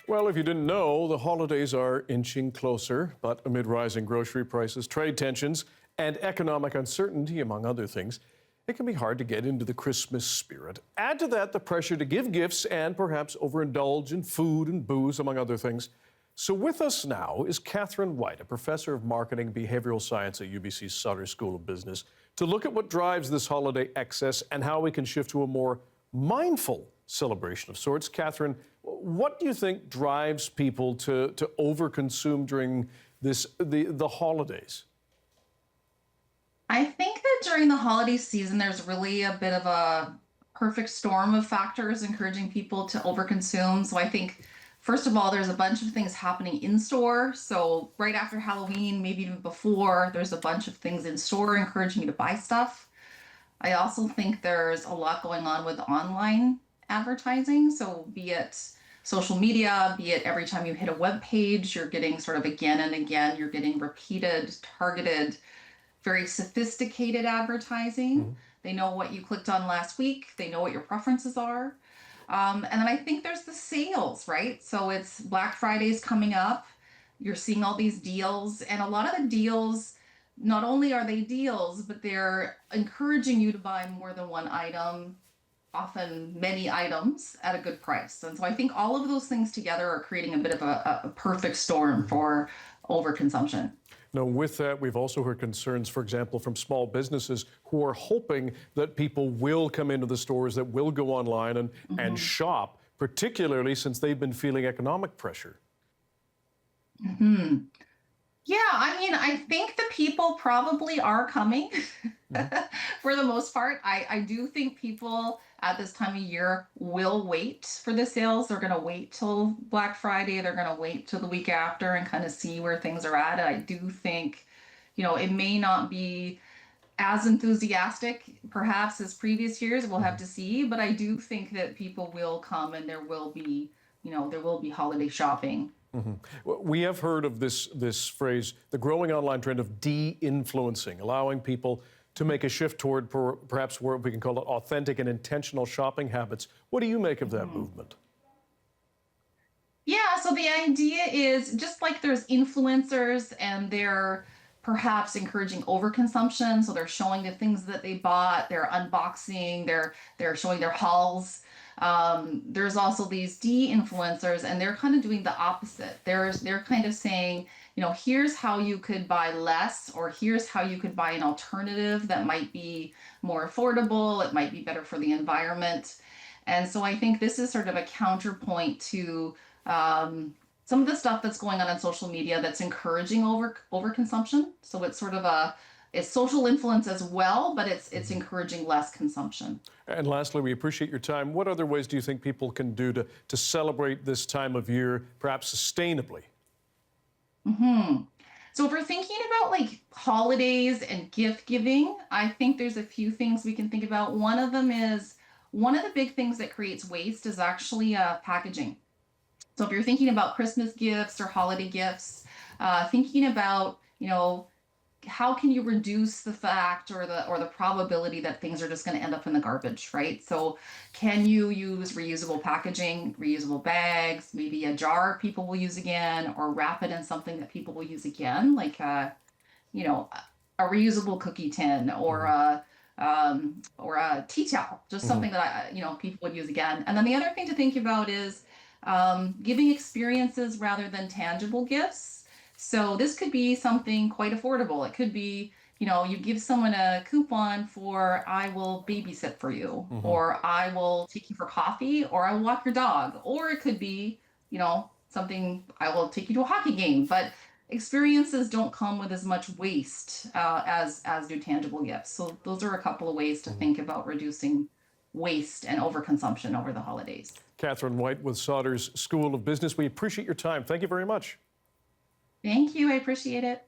Well, if you didn't know, the holidays are inching closer, but amid rising grocery prices, trade tensions, and economic uncertainty, among other things, it can be hard to get into the Christmas spirit. Add to that the pressure to give gifts and perhaps overindulge in food and booze, among other things. So with us now is Katherine White, a professor of marketing and behavioral science at UBC's Sauder School of Business, to look at what drives this holiday excess and how we can shift to a more mindful celebration of sorts. Katherine, what do you think drives people to overconsume during the holidays? I think that during the holiday season, there's really a bit of a perfect storm of factors encouraging people to overconsume. So I think, first of all, there's a bunch of things happening in store. So right after Halloween, maybe even before, there's a bunch of things in store encouraging you to buy stuff. I also think there's a lot going on with online advertising. So be it social media, be it every time you hit a web page, you're getting sort of again and again, you're getting repeated, targeted, very sophisticated advertising. Mm-hmm. They know what you clicked on last week. They know what your preferences are. And then I think there's the sales, right? So it's Black Friday's coming up. You're seeing all these deals, and a lot of the deals, not only are they deals, but they're encouraging you to buy more than one item, often many items at a good price. And so I think all of those things together are creating a bit of a perfect storm for overconsumption. Now, with that, we've also heard concerns, for example, from small businesses who are hoping that people will come into the stores, that will go online and shop, particularly since they've been feeling economic pressure. Yeah, I mean, I think the people probably are coming for the most part. I do think people at this time of year will wait for the sales. They're going to wait till Black Friday. They're going to wait till the week after and kind of see where things are at. And I do think, it may not be as enthusiastic perhaps as previous years. We'll have to see. But I do think that people will come and there will be holiday shopping. We have heard of this phrase, the growing online trend of de-influencing, allowing people to make a shift toward perhaps what we can call it authentic and intentional shopping habits. What do you make of that movement? Yeah, so the idea is just like there's influencers and they're perhaps encouraging overconsumption. So they're showing the things that they bought, they're unboxing, they're showing their hauls. There's also these de-influencers, and they're kind of doing the opposite. They're kind of saying, here's how you could buy less, or here's how you could buy an alternative that might be more affordable. It might be better for the environment. And so I think this is sort of a counterpoint to some of the stuff that's going on social media that's encouraging overconsumption. So it's sort of it's social influence as well, but it's encouraging less consumption. And lastly, we appreciate your time. What other ways do you think people can do to celebrate this time of year, perhaps sustainably? So if we're thinking about like holidays and gift giving, I think there's a few things we can think about. One of them is, one of the big things that creates waste is actually packaging. So if you're thinking about Christmas gifts or holiday gifts, thinking about, how can you reduce the fact or the probability that things are just going to end up in the garbage, right? So can you use reusable packaging, reusable bags, maybe a jar people will use again, or wrap it in something that people will use again, like a reusable cookie tin or a tea towel, just something that people would use again. And then the other thing to think about is giving experiences rather than tangible gifts. So this could be something quite affordable. It could be, you give someone a coupon for, I will babysit for you, or I will take you for coffee, or I will walk your dog. Or it could be, something, I will take you to a hockey game. But experiences don't come with as much waste as do tangible gifts. So those are a couple of ways to think about reducing waste and overconsumption over the holidays. Katherine White with Sauder's School of Business. We appreciate your time. Thank you very much. Thank you. I appreciate it.